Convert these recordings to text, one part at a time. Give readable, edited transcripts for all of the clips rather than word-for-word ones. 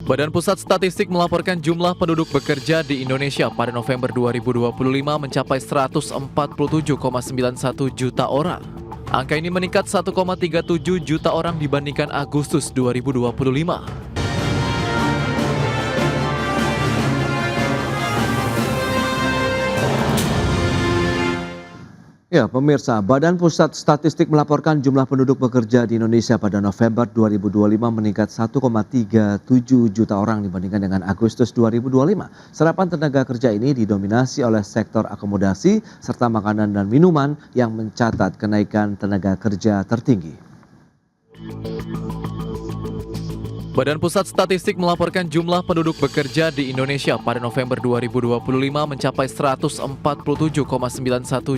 Badan Pusat Statistik melaporkan jumlah penduduk bekerja di Indonesia pada November 2025 mencapai 147,91 juta orang. Angka ini meningkat 1,37 juta orang dibandingkan Agustus 2025. Ya, pemirsa, Badan Pusat Statistik melaporkan jumlah penduduk bekerja di Indonesia pada November 2025 meningkat 1,37 juta orang dibandingkan dengan Agustus 2025. Serapan tenaga kerja ini didominasi oleh sektor akomodasi serta makanan dan minuman yang mencatat kenaikan tenaga kerja tertinggi. Badan Pusat Statistik melaporkan jumlah penduduk bekerja di Indonesia pada November 2025 mencapai 147,91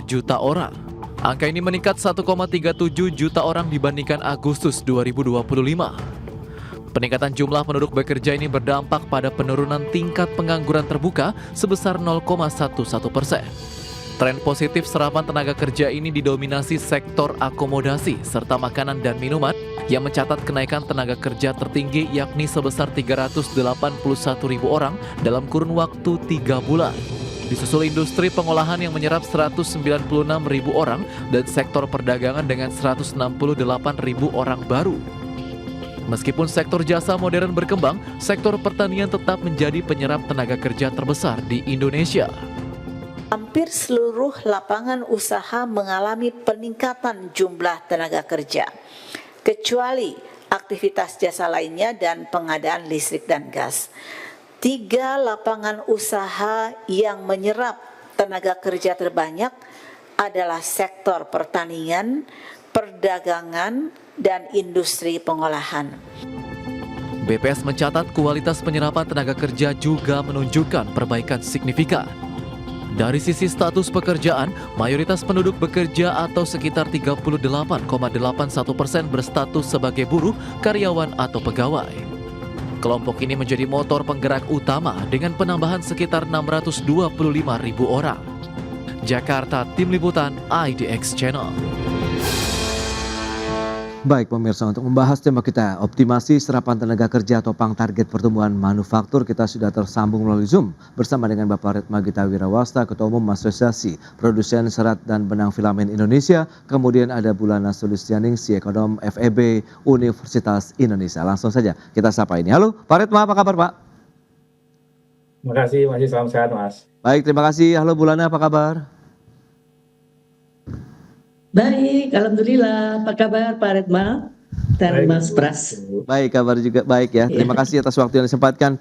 juta orang. Angka ini meningkat 1,37 juta orang dibandingkan Agustus 2025. Peningkatan jumlah penduduk bekerja ini berdampak pada penurunan tingkat pengangguran terbuka sebesar 0,11%. Tren positif serapan tenaga kerja ini didominasi sektor akomodasi serta makanan dan minuman yang mencatat kenaikan tenaga kerja tertinggi yakni sebesar 381.000 orang dalam kurun waktu 3 bulan. Disusul industri pengolahan yang menyerap 196.000 orang dan sektor perdagangan dengan 168.000 orang baru. Meskipun sektor jasa modern berkembang, sektor pertanian tetap menjadi penyerap tenaga kerja terbesar di Indonesia. Hampir seluruh lapangan usaha mengalami peningkatan jumlah tenaga kerja, kecuali aktivitas jasa lainnya dan pengadaan listrik dan gas. 3 lapangan usaha yang menyerap tenaga kerja terbanyak adalah sektor pertanian, perdagangan, dan industri pengolahan. BPS mencatat kualitas penyerapan tenaga kerja juga menunjukkan perbaikan signifikan. Dari sisi status pekerjaan, mayoritas penduduk bekerja atau sekitar 38,81% berstatus sebagai buruh, karyawan, atau pegawai. Kelompok ini menjadi motor penggerak utama dengan penambahan sekitar 625.000 orang. Jakarta, Tim Liputan IDX Channel. Baik pemirsa, untuk membahas tema kita, optimasi serapan tenaga kerja atau target pertumbuhan manufaktur, kita sudah tersambung melalui Zoom bersama dengan Bapak Retma Gita Wirawasta, Ketua Umum Asosiasi Produsen Serat dan Benang Filamen Indonesia. Kemudian ada Bulana Sulistianingsih, Ekonom FEB Universitas Indonesia. Langsung saja kita sapa ini. Halo Pak Retma, apa kabar Pak? Terima kasih, masih salam sehat Mas. Baik, terima kasih. Halo Bulana, apa kabar? Baik, alhamdulillah. Apa kabar Pak Retma dan Mas Pras? Baik, kabar juga baik ya. Terima kasih atas waktu yang disempatkan.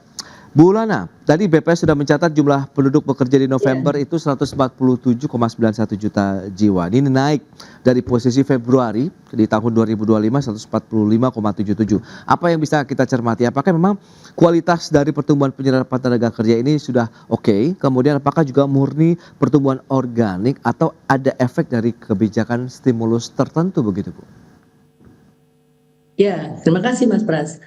Bulana, tadi BPS sudah mencatat jumlah penduduk bekerja di November itu 147,91 juta jiwa. Ini naik dari posisi Februari di tahun 2025 145,77. Apa yang bisa kita cermati? Apakah memang kualitas dari pertumbuhan penyerapan tenaga kerja ini sudah oke? Kemudian apakah juga murni pertumbuhan organik atau ada efek dari kebijakan stimulus tertentu begitu, Bu? Ya, terima kasih Mas Pras.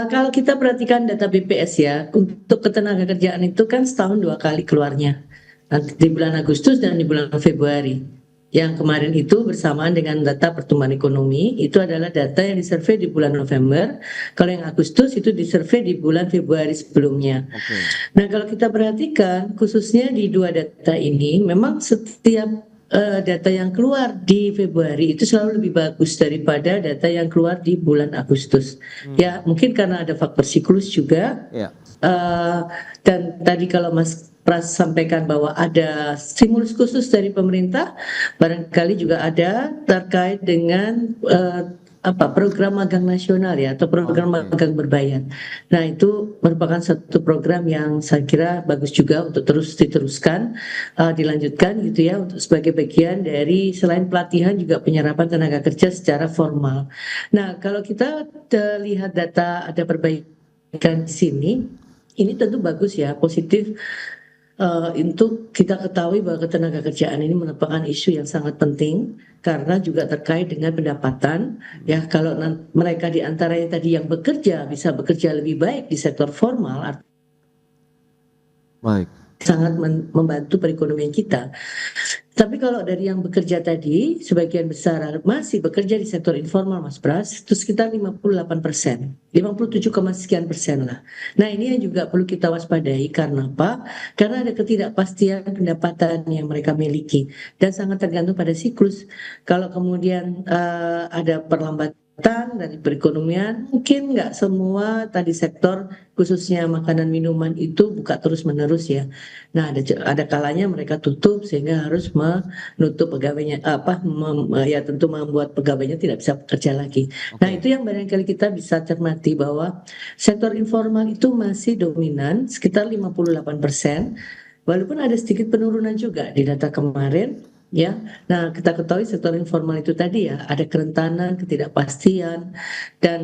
Kalau kita perhatikan data BPS ya, untuk ketenagakerjaan itu kan setahun 2 kali keluarnya. Nanti di bulan Agustus dan di bulan Februari. Yang kemarin itu bersamaan dengan data pertumbuhan ekonomi, itu adalah data yang disurvei di bulan November. Kalau yang Agustus itu disurvei di bulan Februari sebelumnya. Nah kalau kita perhatikan, khususnya di 2 data ini, memang setiap data yang keluar di Februari itu selalu lebih bagus daripada data yang keluar di bulan Agustus. Ya mungkin karena ada faktor siklus juga. Dan tadi kalau Mas Pras sampaikan bahwa ada stimulus khusus dari pemerintah, barangkali juga ada terkait dengan program magang nasional ya, atau program magang berbayar. Nah itu merupakan satu program yang saya kira bagus juga untuk terus diteruskan, dilanjutkan gitu ya, untuk sebagai bagian dari selain pelatihan juga penyerapan tenaga kerja secara formal. Nah kalau kita lihat data ada perbaikan di sini, ini tentu bagus ya, positif. Untuk kita ketahui bahwa ketenagakerjaan ini merupakan isu yang sangat penting karena juga terkait dengan pendapatan ya. Kalau mereka di antara yang tadi yang bekerja bisa bekerja lebih baik di sektor formal, sangat membantu perekonomian kita. Tapi kalau dari yang bekerja tadi, sebagian besar masih bekerja di sektor informal, Mas Pras, itu sekitar 58%, 57, sekian persen lah. Nah, ini yang juga perlu kita waspadai karena apa? Karena ada ketidakpastian pendapatan yang mereka miliki dan sangat tergantung pada siklus. Kalau kemudian ada perlambatan dari perekonomian, mungkin nggak semua tadi sektor khususnya makanan minuman itu buka terus menerus ya. Nah, ada kalanya mereka tutup sehingga harus menutup pegawainya ya tentu membuat pegawainya tidak bisa bekerja lagi. Nah, Oke. itu yang barangkali kita bisa cermati bahwa sektor informal itu masih dominan sekitar 58%, walaupun ada sedikit penurunan juga di data kemarin ya. Nah, kita ketahui sektor informal itu tadi ya ada kerentanan, ketidakpastian dan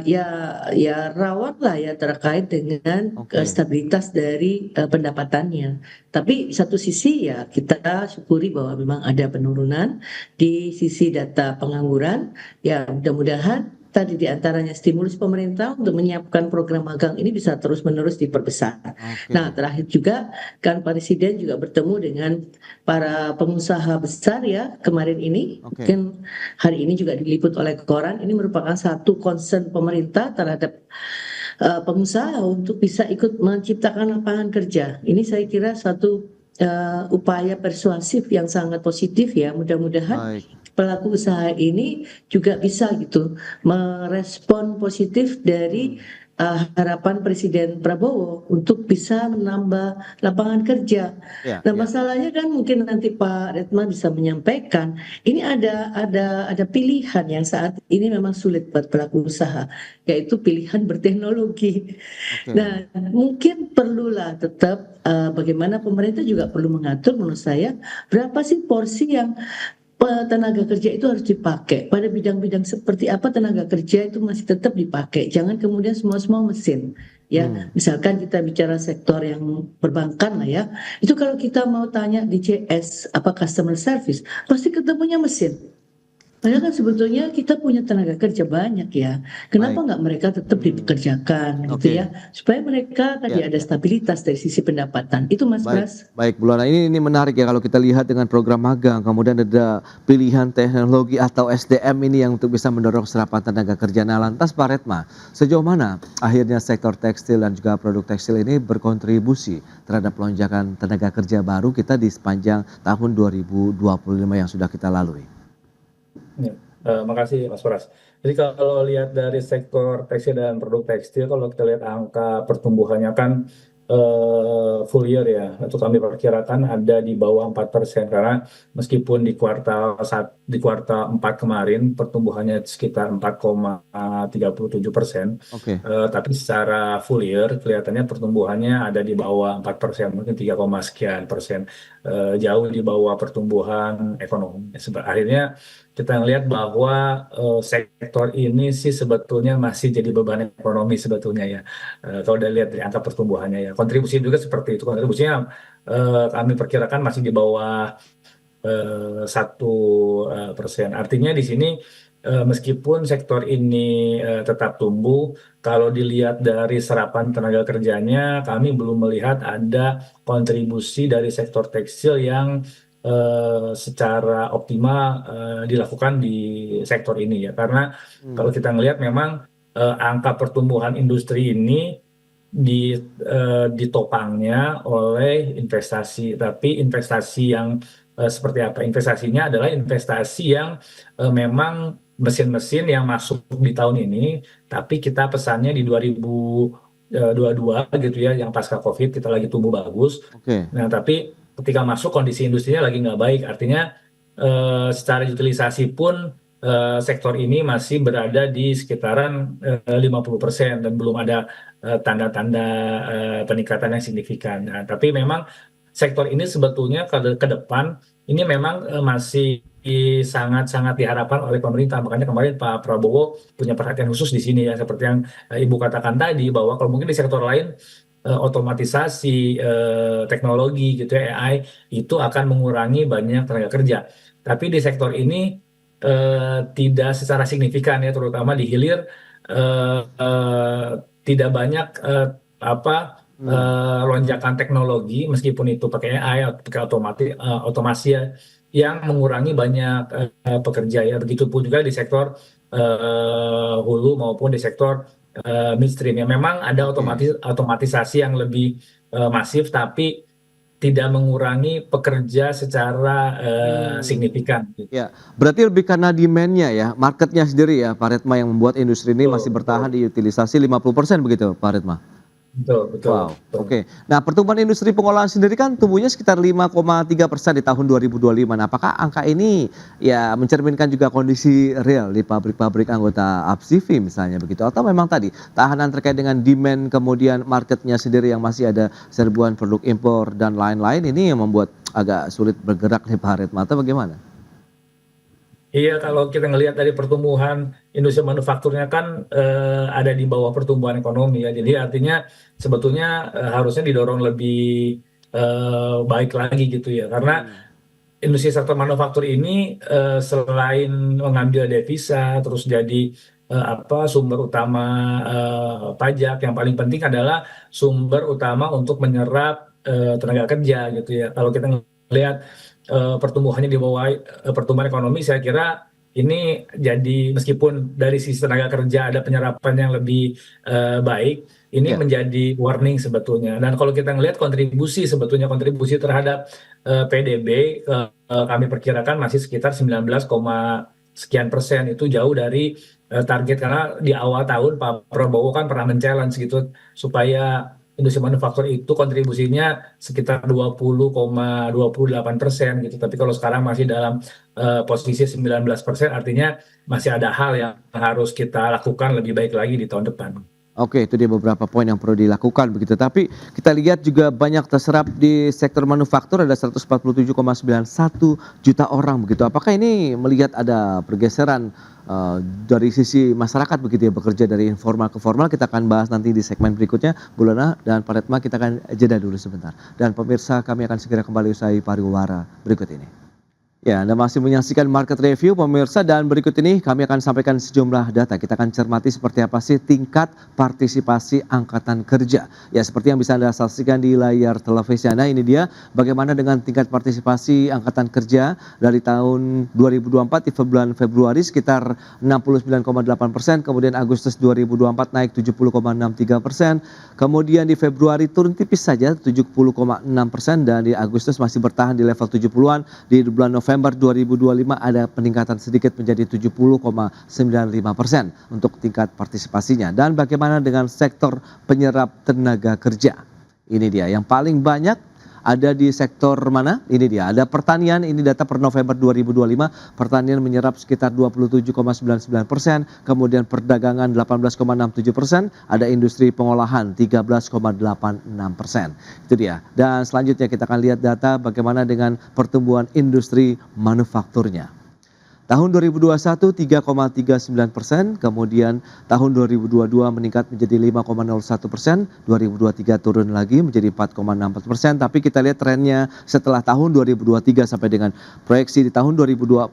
ya rawan lah ya terkait dengan Oke. stabilitas dari pendapatannya. Tapi satu sisi ya kita syukuri bahwa memang ada penurunan di sisi data pengangguran. Ya mudah-mudahan tadi diantaranya stimulus pemerintah untuk menyiapkan program magang ini bisa terus-menerus diperbesar. Nah, Oke. terakhir juga kan Presiden juga bertemu dengan para pengusaha besar ya kemarin ini. Oke. Mungkin hari ini juga diliput oleh koran. Ini merupakan satu concern pemerintah terhadap pengusaha untuk bisa ikut menciptakan lapangan kerja. Ini saya kira satu upaya persuasif yang sangat positif ya. Mudah-mudahan Baik. pelaku usaha ini juga bisa gitu merespon positif dari harapan Presiden Prabowo untuk bisa menambah lapangan kerja. Ya, Nah, ya. masalahnya kan mungkin nanti Pak Retma bisa menyampaikan, ini ada pilihan yang saat ini memang sulit buat pelaku usaha, yaitu pilihan berteknologi. Oke. Nah, mungkin perlulah tetap bagaimana pemerintah juga perlu mengatur menurut saya berapa sih porsi yang tenaga kerja itu harus dipakai pada bidang-bidang seperti apa tenaga kerja itu masih tetap dipakai, jangan kemudian semua mesin ya. Hmm. Misalkan kita bicara sektor yang perbankan lah ya, itu kalau kita mau tanya di CS apa customer service pasti ketemunya mesin. Padahal kan sebetulnya kita punya tenaga kerja banyak ya. Kenapa Baik. nggak mereka tetap dipekerjakan gitu Oke. ya? Supaya mereka tadi Ya, ada ya. stabilitas dari sisi pendapatan. Itu Mas Baik, Pras. baik Bu Lana, ini menarik ya kalau kita lihat dengan program magang, kemudian ada pilihan teknologi atau SDM ini yang untuk bisa mendorong serapan tenaga kerja. Nah, lantas Pak Retma, sejauh mana akhirnya sektor tekstil dan juga produk tekstil ini berkontribusi terhadap lonjakan tenaga kerja baru kita di sepanjang tahun 2025 yang sudah kita lalui? Ya, makasih Mas Pras. Jadi kalau lihat dari sektor tekstil dan produk tekstil, kalau kita lihat angka pertumbuhannya kan full year ya, itu kami perkirakan ada di bawah 4% karena meskipun di kuartal 4 kemarin pertumbuhannya sekitar 4,37%, Oke. tapi secara full year kelihatannya pertumbuhannya ada di bawah 4%, mungkin 3, sekian persen, jauh di bawah pertumbuhan ekonomi. Akhirnya kita ngelihat bahwa sektor ini sih sebetulnya masih jadi beban ekonomi sebetulnya ya. Kalau udah lihat dari angka pertumbuhannya ya, kontribusi juga seperti itu. Kontribusinya kami perkirakan masih di bawah 1%. Artinya di sini meskipun sektor ini tetap tumbuh, kalau dilihat dari serapan tenaga kerjanya, kami belum melihat ada kontribusi dari sektor tekstil yang secara optimal dilakukan di sektor ini ya. Karena kalau kita ngelihat memang angka pertumbuhan industri ini ditopangnya oleh investasi, tapi investasi yang seperti apa? Investasinya adalah investasi yang memang mesin-mesin yang masuk di tahun ini, tapi kita pesannya di 2022 gitu ya, yang pasca COVID kita lagi tumbuh bagus. Oke. Nah, tapi ketika masuk kondisi industrinya lagi nggak baik, artinya secara utilisasi pun sektor ini masih berada di sekitaran 50% dan belum ada tanda-tanda peningkatan yang signifikan. Nah, tapi memang sektor ini sebetulnya ke depan ini memang masih sangat-sangat diharapkan oleh pemerintah. Makanya kemarin Pak Prabowo punya perhatian khusus di sini ya, seperti yang Ibu katakan tadi, bahwa kalau mungkin di sektor lain otomatisasi teknologi gitu ya, AI itu akan mengurangi banyak tenaga kerja. Tapi di sektor ini tidak secara signifikan ya, terutama di hilir tidak banyak lonjakan teknologi, meskipun itu pakai AI atau pakai otomasi ya, yang mengurangi banyak pekerja ya. Begitupun juga di sektor hulu maupun di sektor midstream ya. Memang ada otomatisasi yang lebih masif, tapi tidak mengurangi pekerja secara signifikan. Ya, berarti lebih karena demand-nya ya, marketnya sendiri ya, Pak Redma, yang membuat industri ini masih Betul, bertahan di utilisasi 50% begitu, Pak Redma? betul. Wow, oke. Nah, pertumbuhan industri pengolahan sendiri kan tumbuhnya sekitar 5,3% di tahun 2025. Nah, apakah angka ini ya mencerminkan juga kondisi real di pabrik-pabrik anggota APSIVI misalnya begitu? Atau memang tadi tahanan terkait dengan demand kemudian marketnya sendiri yang masih ada serbuan produk impor dan lain-lain ini yang membuat agak sulit bergerak nih Pak Redma, atau bagaimana? Iya, kalau kita ngelihat dari pertumbuhan industri manufakturnya kan ada di bawah pertumbuhan ekonomi ya. Jadi artinya sebetulnya harusnya didorong lebih baik lagi gitu ya. Karena industri sektor manufaktur ini selain mengambil devisa, terus jadi sumber utama pajak, yang paling penting adalah sumber utama untuk menyerap tenaga kerja gitu ya. Kalau kita ngelihat pertumbuhannya di bawah pertumbuhan ekonomi, saya kira ini jadi, meskipun dari sisi tenaga kerja ada penyerapan yang lebih baik, ini Ya. menjadi warning sebetulnya. Dan kalau kita ngelihat kontribusi terhadap PDB, kami perkirakan masih sekitar 19, sekian persen. Itu jauh dari target, karena di awal tahun Pak Prabowo kan pernah men-challenge gitu supaya industri manufaktur itu kontribusinya sekitar 20,28% gitu. Tapi kalau sekarang masih dalam posisi 19%, artinya masih ada hal yang harus kita lakukan lebih baik lagi di tahun depan. Oke, itu dia beberapa poin yang perlu dilakukan begitu. Tapi kita lihat juga banyak terserap di sektor manufaktur, ada 147,91 juta orang begitu. Apakah ini melihat ada pergeseran dari sisi masyarakat begitu ya, bekerja dari informal ke formal? Kita akan bahas nanti di segmen berikutnya. Bu Lana dan Pak Redma, kita akan jeda dulu sebentar. Dan pemirsa, kami akan segera kembali usai pariwara berikut ini. Ya, Anda masih menyaksikan Market Review pemirsa, dan berikut ini kami akan sampaikan sejumlah data. Kita akan cermati seperti apa sih tingkat partisipasi angkatan kerja. Ya, seperti yang bisa Anda saksikan di layar televisi Anda, ini dia bagaimana dengan tingkat partisipasi angkatan kerja dari tahun 2024 di bulan Februari sekitar 69,8%, kemudian Agustus 2024 naik 70,63%, kemudian di Februari turun tipis saja 70,6%, dan di Agustus masih bertahan di level 70-an. Di bulan November 2025 ada peningkatan sedikit menjadi 70,95% untuk tingkat partisipasinya. Dan bagaimana dengan sektor penyerap tenaga kerja? Ini dia yang paling banyak ada di sektor mana? Ini dia, ada pertanian. Ini data per November 2025, pertanian menyerap sekitar 27,99%, kemudian perdagangan 18,67%, ada industri pengolahan 13,86%. Itu dia. Dan selanjutnya kita akan lihat data bagaimana dengan pertumbuhan industri manufakturnya. Tahun 2021 3,39%, kemudian tahun 2022 meningkat menjadi 5,01%, 2023 turun lagi menjadi 4,64%, tapi kita lihat trennya setelah tahun 2023 sampai dengan proyeksi di tahun 2026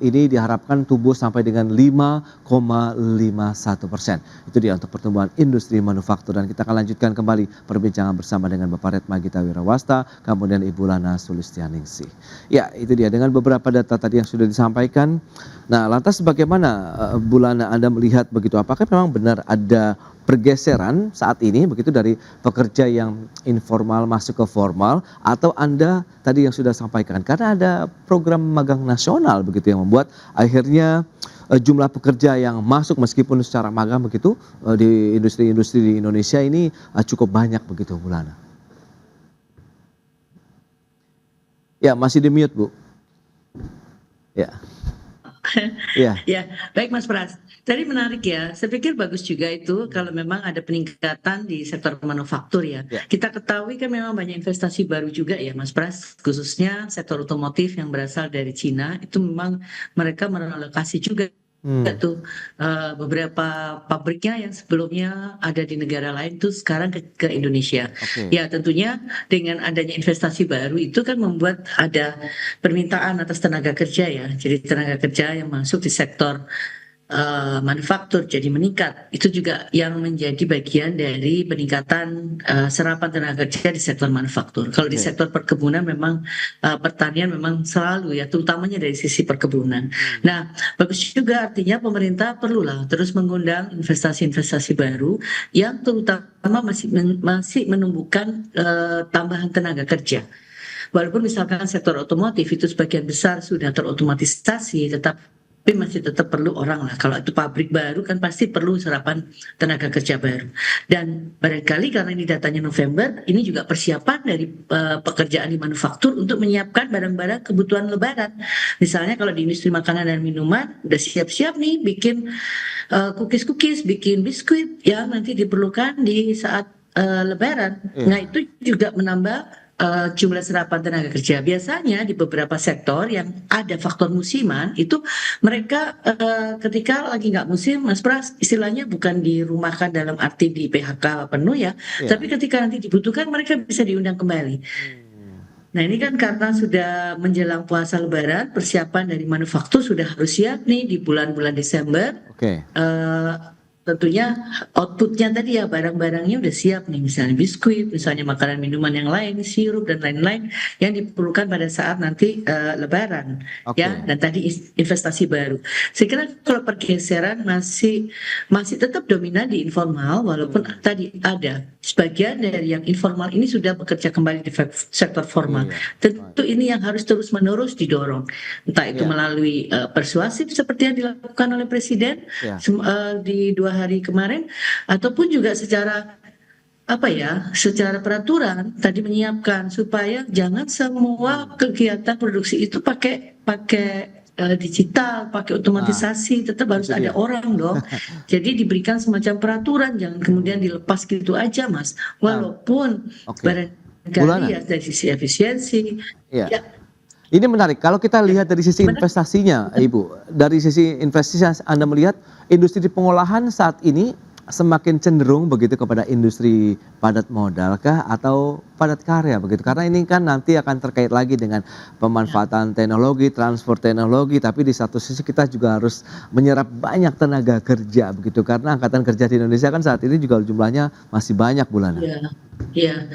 ini diharapkan tumbuh sampai dengan 5,51%. Itu dia untuk pertumbuhan industri manufaktur, dan kita akan lanjutkan kembali perbincangan bersama dengan Bapak Redma Gita Wirawasta, kemudian Ibu Lana Sulistianingsih. Ya, itu dia dengan beberapa data tadi yang sudah disampaikan. Nah, lantas bagaimana Bu Lana, Anda melihat begitu? Apakah memang benar ada pergeseran saat ini begitu dari pekerja yang informal masuk ke formal, atau Anda tadi yang sudah sampaikan karena ada program magang nasional begitu yang membuat akhirnya jumlah pekerja yang masuk meskipun secara magang begitu di industri-industri di Indonesia ini cukup banyak begitu, Bu Lana? Ya, masih di mute, Bu. Ya. Ya, baik Mas Pras. Tadi menarik ya. Saya pikir bagus juga itu kalau memang ada peningkatan di sektor manufaktur ya. Kita ketahui kan memang banyak investasi baru juga ya Mas Pras, khususnya sektor otomotif yang berasal dari Cina. Itu memang mereka merelokasi juga tuh beberapa pabriknya yang sebelumnya ada di negara lain tuh sekarang ke Indonesia. Ya tentunya dengan adanya investasi baru itu kan membuat ada permintaan atas tenaga kerja ya. Jadi tenaga kerja yang masuk di sektor manufaktur jadi meningkat. Itu juga yang menjadi bagian dari peningkatan serapan tenaga kerja di sektor manufaktur. Kalau di Oke. sektor perkebunan memang pertanian memang selalu ya, terutamanya dari sisi perkebunan. Nah, bagus juga artinya pemerintah perlulah terus mengundang investasi-investasi baru yang terutama masih menumbuhkan tambahan tenaga kerja. Walaupun misalkan sektor otomotif itu sebagian besar sudah terotomatisasi, tapi masih tetap perlu orang lah. Kalau itu pabrik baru kan pasti perlu serapan tenaga kerja baru. Dan barangkali karena ini datanya November, ini juga persiapan dari pekerjaan di manufaktur untuk menyiapkan barang-barang kebutuhan Lebaran. Misalnya kalau di industri makanan dan minuman udah siap-siap nih bikin cookies-cookies, bikin biskuit yang nanti diperlukan di saat Lebaran. Iya. Nah itu juga menambah jumlah serapan tenaga kerja. Biasanya di beberapa sektor yang ada faktor musiman itu mereka ketika lagi nggak musim, Mas Pras, istilahnya bukan dirumahkan dalam arti di PHK penuh ya, Iya. tapi ketika nanti dibutuhkan mereka bisa diundang kembali. Nah ini kan karena sudah menjelang puasa Lebaran, persiapan dari manufaktur sudah harus siap nih di bulan-bulan Desember. Oke. Tentunya outputnya tadi ya barang-barangnya udah siap nih, misalnya biskuit, misalnya makanan minuman yang lain, sirup dan lain-lain yang diperlukan pada saat nanti Lebaran, Oke. ya. Dan tadi investasi baru. Saya kira kalau pergeseran masih tetap dominan di informal, walaupun tadi ada sebagian dari yang informal ini sudah bekerja kembali di sektor formal. Iya. Tentu ini yang harus terus-menerus didorong, entah itu Iya. melalui persuasif seperti yang dilakukan oleh Presiden Iya. di 2 hari kemarin, ataupun juga secara secara peraturan tadi menyiapkan supaya jangan semua kegiatan produksi itu pakai digital, pakai otomatisasi, tetap harus itu ada dia. orang dong. Jadi diberikan semacam peraturan, jangan kemudian dilepas gitu aja, Mas. Walaupun Oke. barangkali Bulana. ya dari sisi efisiensi, Iya. ya Ini menarik. Kalau kita lihat dari sisi Benar. investasinya, Ibu, dari sisi investasi Anda melihat industri pengolahan saat ini semakin cenderung begitu kepada industri padat modal kah atau padat karya begitu? Karena ini kan nanti akan terkait lagi dengan pemanfaatan teknologi, transfer teknologi, tapi di satu sisi kita juga harus menyerap banyak tenaga kerja begitu. Karena angkatan kerja di Indonesia kan saat ini juga jumlahnya masih banyak, Bulana. Ya,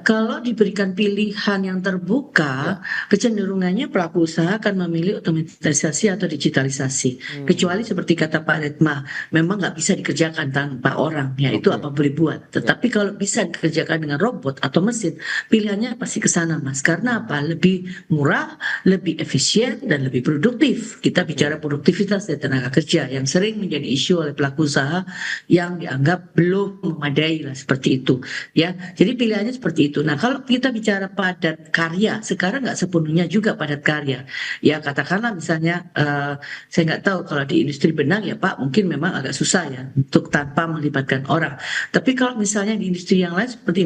kalau diberikan pilihan yang terbuka, kecenderungannya pelaku usaha akan memilih otomatisasi atau digitalisasi. Kecuali seperti kata Pak Retma, memang nggak bisa dikerjakan tanpa orang, ya itu Oke. apa boleh buat. Tetapi kalau bisa dikerjakan dengan robot atau mesin, pilihannya pasti ke sana, Mas. Karena apa? Lebih murah, lebih efisien, dan lebih produktif. Kita bicara produktivitas dari tenaga kerja yang sering menjadi isu oleh pelaku usaha yang dianggap belum memadai lah seperti itu. Ya, jadi pilihannya seperti itu. Nah, kalau kita bicara padat karya, sekarang nggak sepenuhnya juga padat karya. Ya, katakanlah misalnya, saya nggak tahu kalau di industri benang ya Pak, mungkin memang agak susah ya untuk tanpa melibatkan orang. Tapi kalau misalnya di industri yang lain seperti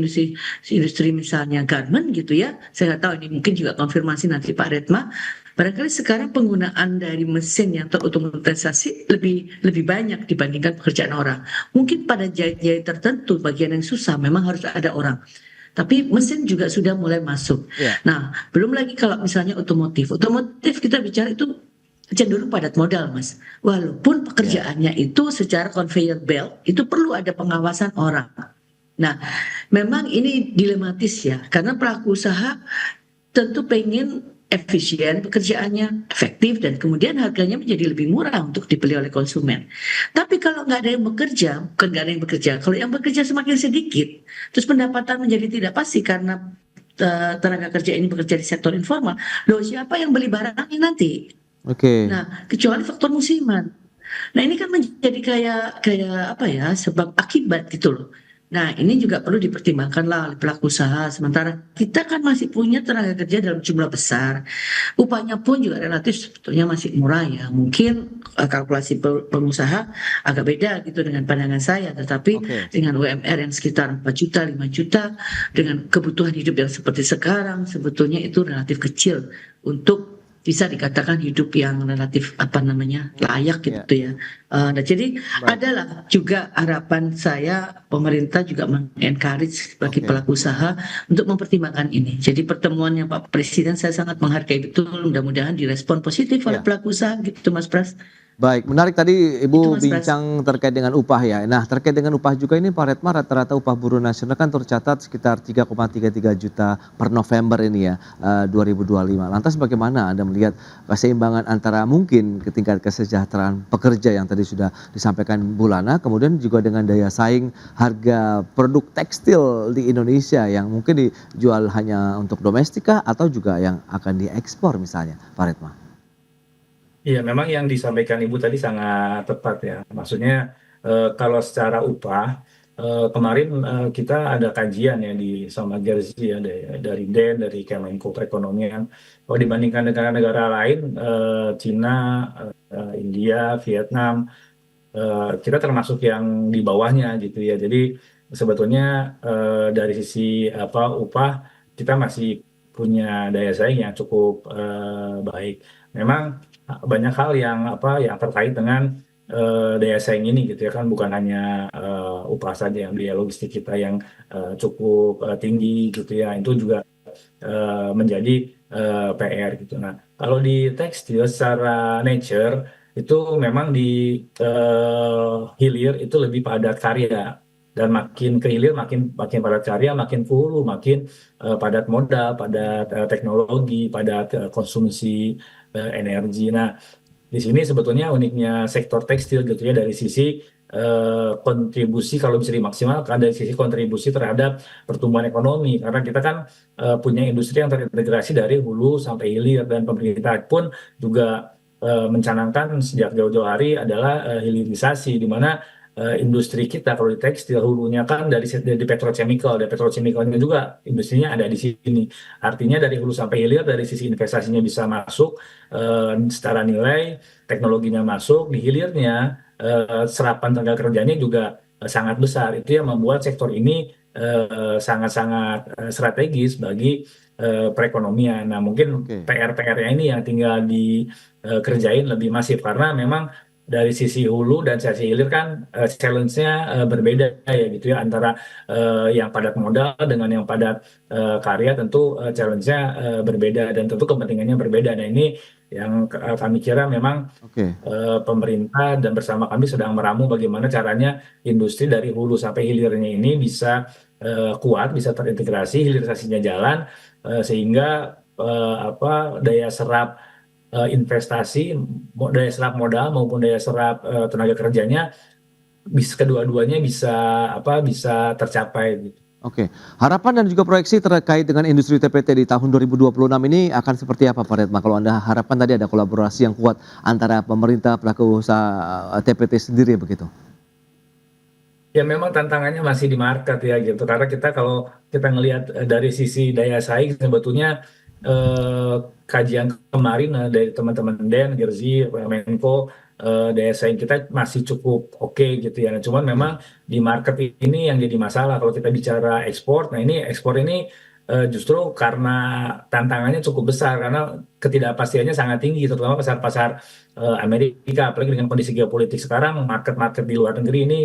industri misalnya garment gitu ya, saya nggak tahu ini mungkin juga konfirmasi nanti Pak Retma. Barangkali sekarang penggunaan dari mesin yang terotomatisasi lebih banyak dibandingkan pekerjaan orang. Mungkin pada jahit-jahit tertentu bagian yang susah memang harus ada orang. Tapi mesin juga sudah mulai masuk. Iya. Nah, belum lagi kalau misalnya otomotif. Otomotif kita bicara itu cenderung padat modal, Mas. Walaupun pekerjaannya itu secara conveyor belt itu perlu ada pengawasan orang. Nah, memang ini dilematis ya, karena pelaku usaha tentu pengen efisien pekerjaannya, efektif, dan kemudian harganya menjadi lebih murah untuk dibeli oleh konsumen. Tapi kalau nggak ada yang bekerja, bukan nggak ada yang bekerja, kalau yang bekerja semakin sedikit, terus pendapatan menjadi tidak pasti karena tenaga kerja ini bekerja di sektor informal, loh siapa yang beli barangnya nanti? Oke. Nah, kecuali faktor musiman. Nah, ini kan menjadi kayak apa ya, sebab akibat gitu loh. Nah, ini juga perlu dipertimbangkan lah oleh pelaku usaha. Sementara kita kan masih punya tenaga kerja dalam jumlah besar. Upahnya pun juga relatif sebetulnya masih murah ya. Mungkin kalkulasi pengusaha agak beda gitu dengan pandangan saya. Tetapi Oke. dengan UMR yang sekitar 4 juta, 5 juta, dengan kebutuhan hidup yang seperti sekarang, sebetulnya itu relatif kecil untuk bisa dikatakan hidup yang relatif layak gitu ya. Nah, jadi adalah juga harapan saya pemerintah juga mengencourage bagi Oke. pelaku usaha untuk mempertimbangkan ini. Jadi pertemuannya Pak Presiden saya sangat menghargai betul. Mudah-mudahan direspon positif oleh Ya. pelaku usaha gitu, Mas Pras. Baik, menarik tadi Itu Ibu Mas Pras. bincang terkait dengan upah ya. Nah, terkait dengan upah juga ini Pak Retma, rata-rata upah buruh nasional kan tercatat sekitar 3,33 juta per November ini ya, 2025. Lantas bagaimana Anda melihat keseimbangan antara mungkin tingkat kesejahteraan pekerja yang tadi sudah disampaikan Bu Lana, kemudian juga dengan daya saing harga produk tekstil di Indonesia yang mungkin dijual hanya untuk domestika atau juga yang akan diekspor misalnya, Pak Retma? Iya, memang yang disampaikan Ibu tadi sangat tepat ya. Maksudnya kalau secara upah kemarin kita ada kajian ya di sama Jersey ya dari DEN, dari Kemenko Perekonomian. Kalau dibandingkan negara-negara lain, Cina, India, Vietnam, kita termasuk yang di bawahnya gitu ya. Jadi sebetulnya dari sisi upah kita masih punya daya saing yang cukup baik. Memang banyak hal yang terkait dengan daya saing ini gitu ya kan, bukan hanya upah saja, yang biaya logistik kita yang cukup tinggi gitu ya, itu juga menjadi PR gitu. Nah, kalau di tekstil secara nature itu memang di hilir itu lebih padat karya, dan makin ke hilir makin makin padat karya, makin ke hulu makin padat modal, padat teknologi, padat konsumsi energi. Nah, di sini sebetulnya uniknya sektor tekstil gitu ya, dari sisi kontribusi kalau bisa dimaksimalkan dari sisi kontribusi terhadap pertumbuhan ekonomi, karena kita kan punya industri yang terintegrasi dari hulu sampai hilir, dan pemerintah pun juga mencanangkan sejak jauh-jauh hari adalah hilirisasi, di mana industri kita kalau di tekstil hulunya kan dari petrochemical, dan petrochemicalnya juga industrinya ada di sini. Artinya dari hulu sampai hilir, dari sisi investasinya bisa masuk secara nilai, teknologinya masuk, di hilirnya serapan tenaga kerjanya juga sangat besar. Itu yang membuat sektor ini sangat-sangat strategis bagi perekonomian. Nah, mungkin Oke. PR-PR-nya ini yang tinggal dikerjain lebih masif, karena memang dari sisi hulu dan sisi hilir kan challenge-nya berbeda ya gitu ya, antara yang padat modal dengan yang padat karya, tentu challenge-nya berbeda, dan tentu kepentingannya berbeda. Nah, ini yang kami kira memang Oke. pemerintah dan bersama kami sedang meramu bagaimana caranya industri dari hulu sampai hilirnya ini bisa kuat, bisa terintegrasi, hilirisasinya jalan, sehingga daya serap investasi, daya serap modal maupun daya serap tenaga kerjanya bisa, kedua-duanya bisa tercapai gitu. Oke, harapan dan juga proyeksi terkait dengan industri TPT di tahun 2026 ini akan seperti apa Pak Retma? Kalau Anda harapkan tadi ada kolaborasi yang kuat antara pemerintah, pelaku usaha TPT sendiri begitu? Ya, memang tantangannya masih di market ya gitu, karena kalau kita ngelihat dari sisi daya saing, sebetulnya kajian kemarin dari teman-teman DEN, Jersey, Menko, daya saing kita masih cukup oke gitu ya. Nah, cuman memang di market ini yang jadi masalah kalau kita bicara ekspor. Nah, ini ekspor ini justru karena tantangannya cukup besar, karena ketidakpastiannya sangat tinggi, terutama pasar-pasar Amerika, apalagi dengan kondisi geopolitik sekarang, market-market di luar negeri ini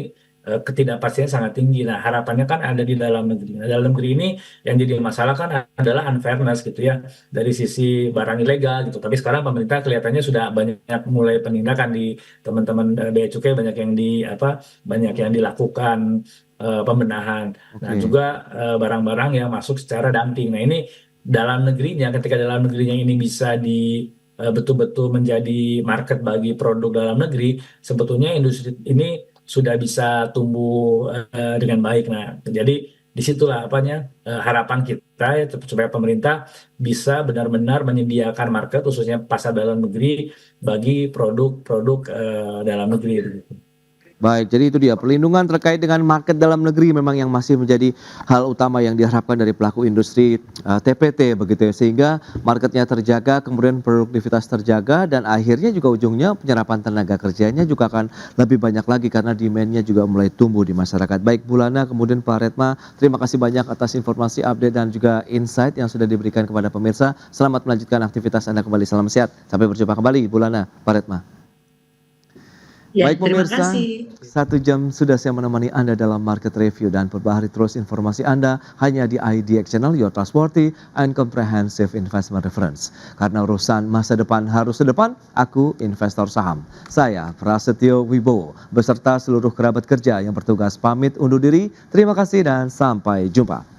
ketidakpastiannya sangat tinggi. Nah, harapannya kan ada di dalam negeri. Nah, dalam negeri ini yang jadi masalah kan adalah unfairness gitu ya, dari sisi barang ilegal gitu. Tapi sekarang pemerintah kelihatannya sudah banyak mulai penindakan di teman-teman Bea Cukai, banyak yang dilakukan pembenahan. Nah, Oke. juga barang-barang yang masuk secara dumping. Nah, ini dalam negerinya, ketika dalam negerinya ini bisa betul-betul menjadi market bagi produk dalam negeri, sebetulnya industri ini sudah bisa tumbuh dengan baik. Nah, jadi disitulah harapan kita ya, supaya pemerintah bisa benar-benar menyediakan market, khususnya pasar dalam negeri, bagi produk-produk dalam negeri. Baik, jadi itu dia perlindungan terkait dengan market dalam negeri memang yang masih menjadi hal utama yang diharapkan dari pelaku industri TPT begitu ya, sehingga marketnya terjaga, kemudian produktivitas terjaga, dan akhirnya juga ujungnya penyerapan tenaga kerjanya juga akan lebih banyak lagi karena demand-nya juga mulai tumbuh di masyarakat. Baik Bu Lana, kemudian Pak Retma, terima kasih banyak atas informasi, update dan juga insight yang sudah diberikan kepada pemirsa. Selamat melanjutkan aktivitas Anda kembali, salam sehat. Sampai berjumpa kembali Bu Lana, Pak Retma. Ya, Baik terima pemirsa, kasih. 1 jam sudah saya menemani Anda dalam market review dan perbaharui terus informasi Anda hanya di IDX Channel, Your Trustworthy and Comprehensive Investment Reference. Karena urusan masa depan harus sedepan, aku investor saham. Saya Prasetyo Wibowo beserta seluruh kerabat kerja yang bertugas pamit undur diri. Terima kasih dan sampai jumpa.